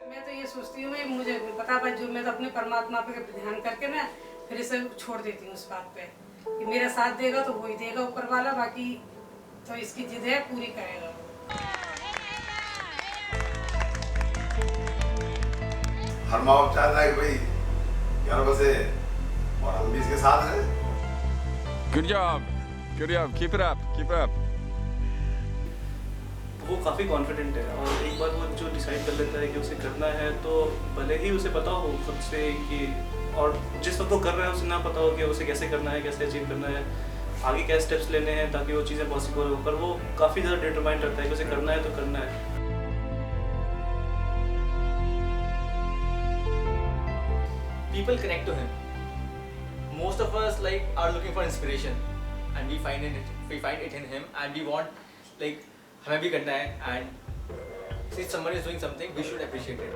मैं तो ये सोचती हूँ, मैं मुझे पता है जो मैं तो अपने परमात्मा पे ध्यान करके ना फिर इसे छोड़ देती हूँ उस बात पे कि मेरा साथ देगा तो वही देगा ऊपर वाला, बाकी तो इसकी जिद है पूरी करेगा वो। हर माँ बाप चाहता है कि भाई यार बसे और हम भी इसके साथ हैं। Good job, keep it up. वो काफ़ी कॉन्फिडेंट है और एक बार वो जो डिसाइड कर लेता है कि उसे करना है तो भले ही उसे पता हो खुद से कि, और जिस वक्त वो कर रहा है उसे ना पता हो कि उसे कैसे करना है, कैसे अचीव करना है, आगे क्या स्टेप्स लेने हैं ताकि वो चीज़ें पॉसिबल हो, पर वो काफ़ी ज़्यादा डिटरमाइंड रहता है कि उसे करना है तो करना है। People connect to him. Most of us are looking for inspiration, and we find it in him, and we want हमें भी करना है, and since someone is doing something, we should appreciate it.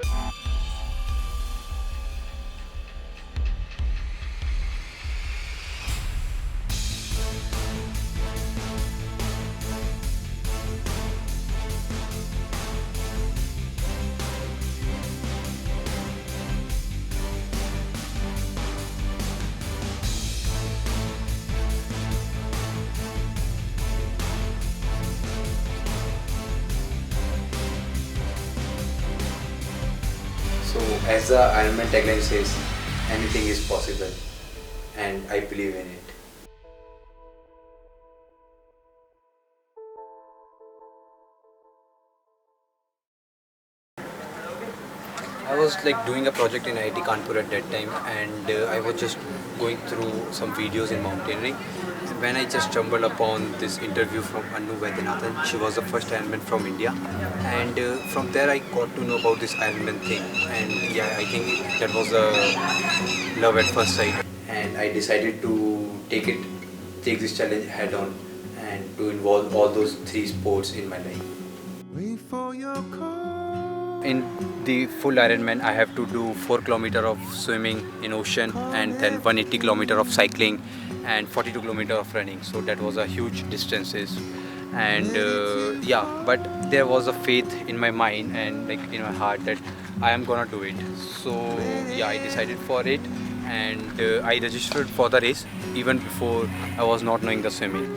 So as the Ironman tagline says, anything is possible, and I believe in it. I was doing a project in IIT Kanpur at that time, and I was just going through some videos in mountaineering. When I just stumbled upon this interview from Anu Vaidyanathan. She was the first Ironman from India, and from there I got to know about this Ironman thing, and yeah, I think that was a love at first sight, and I decided to take this challenge head on, and to involve all those 3 sports in my life. Wait for your call. In the full Ironman, I have to do 4 kilometers of swimming in ocean, and then 180 kilometers of cycling and 42 kilometers of running. So that was a huge distances, and but there was a faith in my mind and in my heart that I am gonna do it. So yeah, I decided for it, and I registered for the race even before I was not knowing the swimming,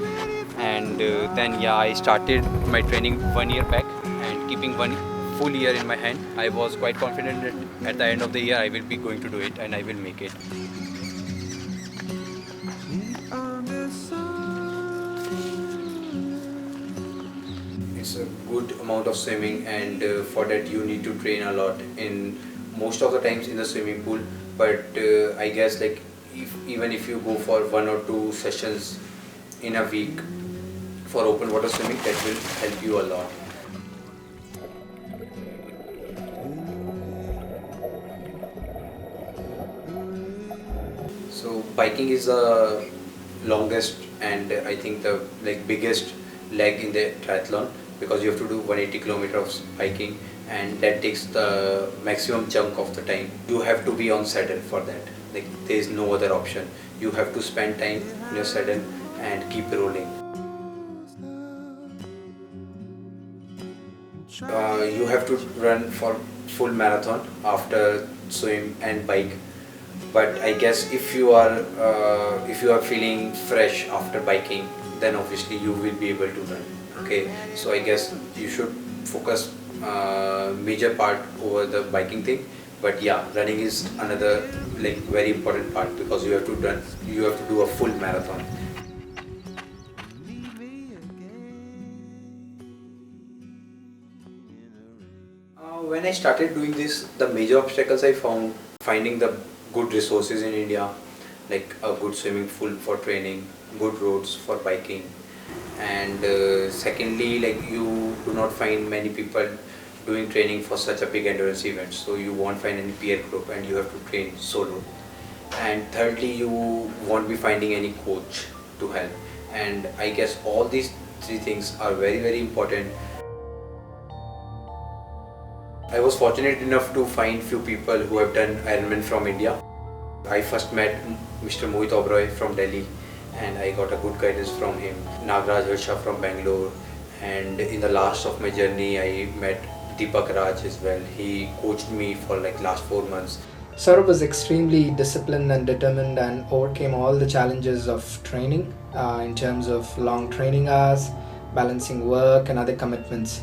and then I started my training 1 year back, and keeping 1 full year in my hand, I was quite confident that at the end of the year I will be going to do it and I will make it. It's a good amount of swimming, and for that you need to train a lot in most of the times in the swimming pool, but I guess even if you go for 1 or 2 sessions in a week for open water swimming, that will help you a lot. So biking is the longest and I think the biggest leg in the triathlon, because you have to do 180 kilometers of biking, and that takes the maximum chunk of the time. You have to be on saddle for that. There is no other option. You have to spend time in your saddle and keep rolling. You have to run for full marathon after swim and bike. But I guess if you are feeling fresh after biking, then obviously you will be able to run. Okay, so I guess you should focus major part over the biking thing. But yeah, running is another very important part, because you have to do a full marathon. When I started doing this, the major obstacles I found finding the good resources in India, like a good swimming pool for training, good roads for biking, and secondly, you do not find many people doing training for such a big endurance event, so you won't find any peer group and you have to train solo. And thirdly, you won't be finding any coach to help. And I guess all these 3 things are very, very important. I was fortunate enough to find few people who have done Ironman from India. I first met Mr. Mohit Oberoi from Delhi, and I got a good guidance from him. Nagraj Harsha from Bangalore, and in the last of my journey I met Deepak Raj as well. He coached me for like last 4 months. Saurabh was extremely disciplined and determined and overcame all the challenges of training in terms of long training hours, balancing work and other commitments.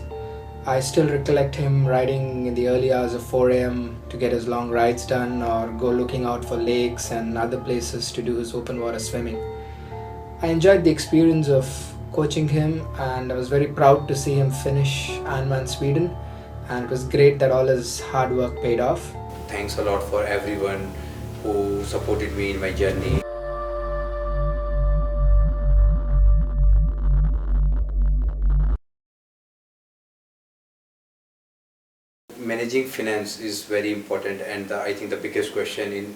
I still recollect him riding in the early hours of 4 a.m. to get his long rides done or go looking out for lakes and other places to do his open water swimming. I enjoyed the experience of coaching him and I was very proud to see him finish Ironman Sweden, and it was great that all his hard work paid off. Thanks a lot for everyone who supported me in my journey. Managing finance is very important, and I think the biggest question in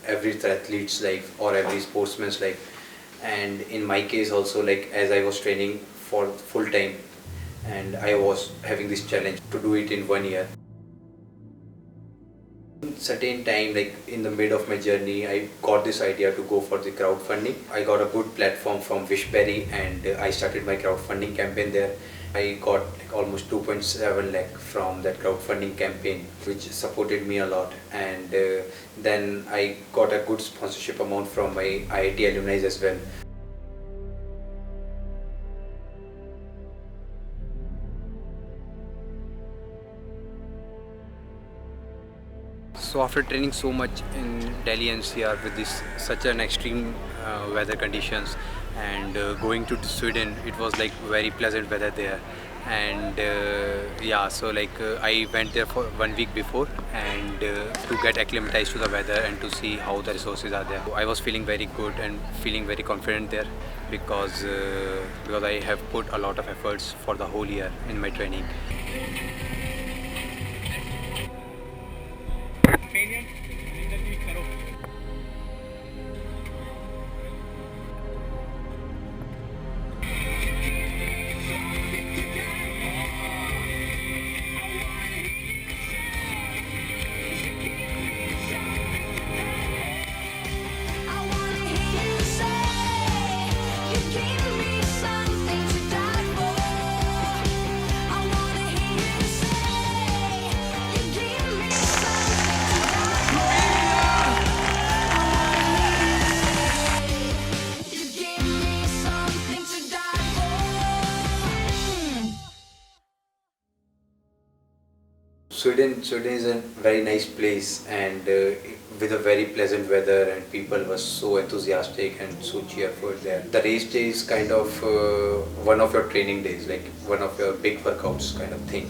every triathlete's life or every sportsman's life. And in my case also, like as I was training for full time and I was having this challenge to do it in 1 year. Certain time, like in the mid of my journey, I got this idea to go for the crowdfunding. I got a good platform from Wishberry and I started my crowdfunding campaign there. I got like almost 2.7 lakh from that crowdfunding campaign, which supported me a lot. And then I got a good sponsorship amount from my IIT alumni as well. So after training so much in Delhi NCR with this such an extreme weather conditions and going to Sweden, it was like very pleasant weather there. And yeah, so like I went there for 1 week before and to get acclimatized to the weather and to see how the resources are there. I was feeling very good and feeling very confident there because I have put a lot of efforts for the whole year in my training. Sweden is a very nice place and with a very pleasant weather, and people were so enthusiastic and so cheerful there. The race day is kind of one of your training days, like one of your big workouts kind of thing.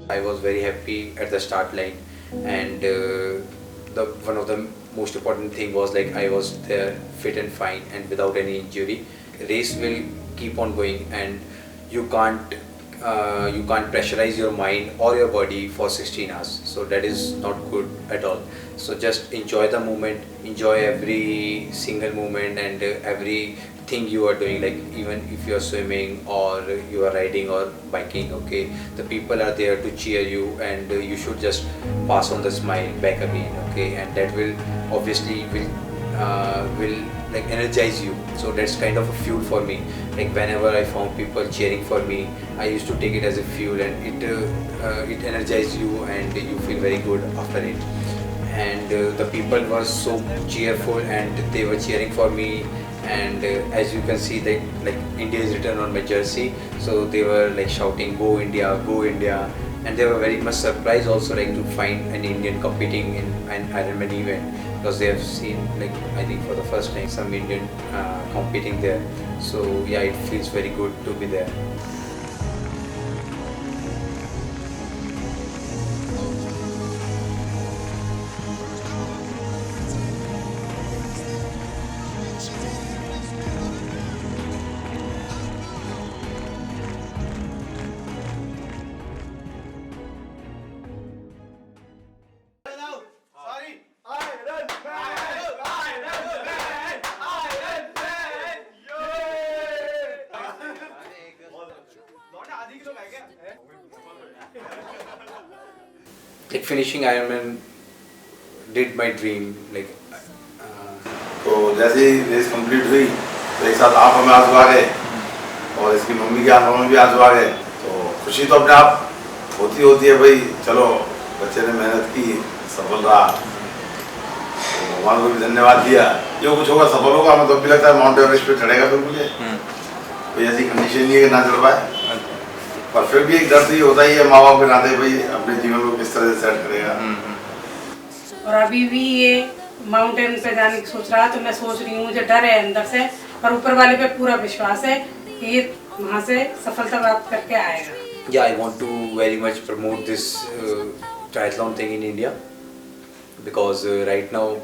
I was very happy at the start line, and one of the most important thing was like I was there fit and fine and without any injury. Race will keep on going and you can't pressurize your mind or your body for 16 hours, so that is not good at all. So just enjoy the moment, enjoy every single moment and everything you are doing, like even if you are swimming or you are riding or biking, okay, the people are there to cheer you and you should just pass on the smile back again, okay, and that will obviously will like energize you. So that's kind of a fuel for me. Like whenever I found people cheering for me, I used to take it as a fuel, and it energizes you and you feel very good after it. And the people were so cheerful and they were cheering for me, and as you can see that like India is written on my jersey, so they were like shouting "Go India, go India," and they were very much surprised also like to find an Indian competing in an Ironman event, because they have seen like I think for the first time some Indian competing there. So yeah, it feels very good to be there. Like finishing Ironman did my dream. Like तो जैसे ही race complete हुई तो एक साथ आप हमें आंसू आ गए और इसकी मम्मी के आंखों में भी आंसू आ गए, तो खुशी तो अपने आप होती है भाई, चलो बच्चे ने मेहनत की, सफल रहा, तो भगवान को भी धन्यवाद दिया। जो कुछ होगा सफल होगा। हमें तो भी लगता है माउंट एवरेस्ट पे चढ़ेगा बिल्कुल, कोई ऐसी कंडीशन नहीं है कि ना चढ़ पाए, पर फिर भी एक डर तो ये होता ही है माँ बाप के नाते, भाई अपने जीवन को किस तरह से सेट करेगा। और अभी भी ये माउंटेन पे जाने की सोच रहा है, तो मैं सोच रही हूँ, मुझे डर है अंदर से, पर ऊपर वाले पे पूरा विश्वास है कि ये वहाँ से सफलता प्राप्त करके आएगा। Yeah, I want to very much promote this triathlon thing in India because right now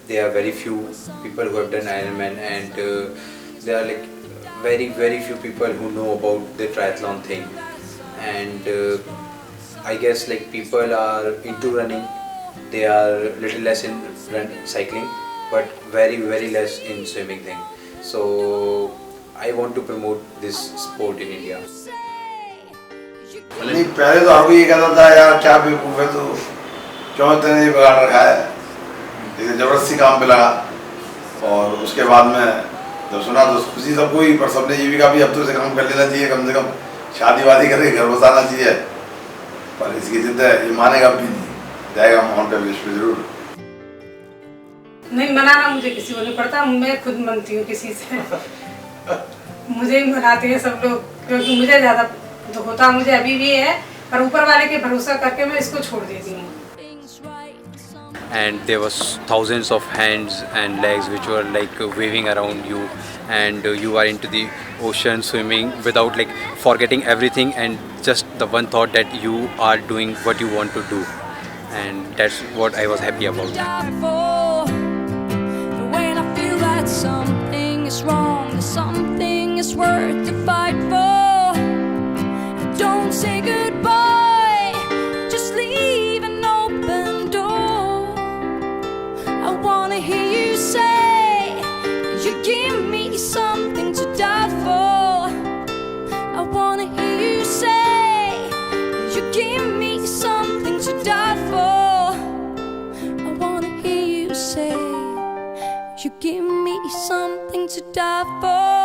there are very few people who have done Ironman, and there are like very few people who know about the triathlon thing, and I guess like people are into running, they are little less in cycling, but very less in swimming thing. So I want to promote this sport in India. नहीं, पहले तो हर कोई ये कहता था यार क्या बेवकूफ़ है, तो क्यों इतने नहीं बिगाड़ रखा है, लेकिन जबरदस्ती काम पे लगा। और उसके बाद में जब सुना तो खुशी सबको ही, पर सबने ये भी कहा भी अब तो इसे काम कर लेना चाहिए, कम से कम शादी वादी करके घर बसाना चाहिए। पर इसकी जिद है, ये मानेगा भी नहीं, जाएगा माउंट एवरेस्ट पे जरूर। नहीं, मनाना मुझे किसी को नहीं पड़ता, मैं खुद मनती हूँ किसी से। मुझे ही मनाते हैं सब लोग, क्योंकि मुझे ज़्यादा दुख होता मुझे अभी भी है, पर ऊपर वाले के भरोसा करके मैं इसको छोड़ देती हूँ। And there was thousands of hands and legs which were like waving around you, and you are into the ocean swimming without like forgetting everything, and just the one thought that you are doing what you want to do, and that's what I was happy about. When I feel that something is wrong, that something is worth to fight for. Don't say goodbye, just leave an open door. I wanna hear you say you give me something to die for. I wanna hear you say you give me something to die for. I wanna hear you say you give me something to die for.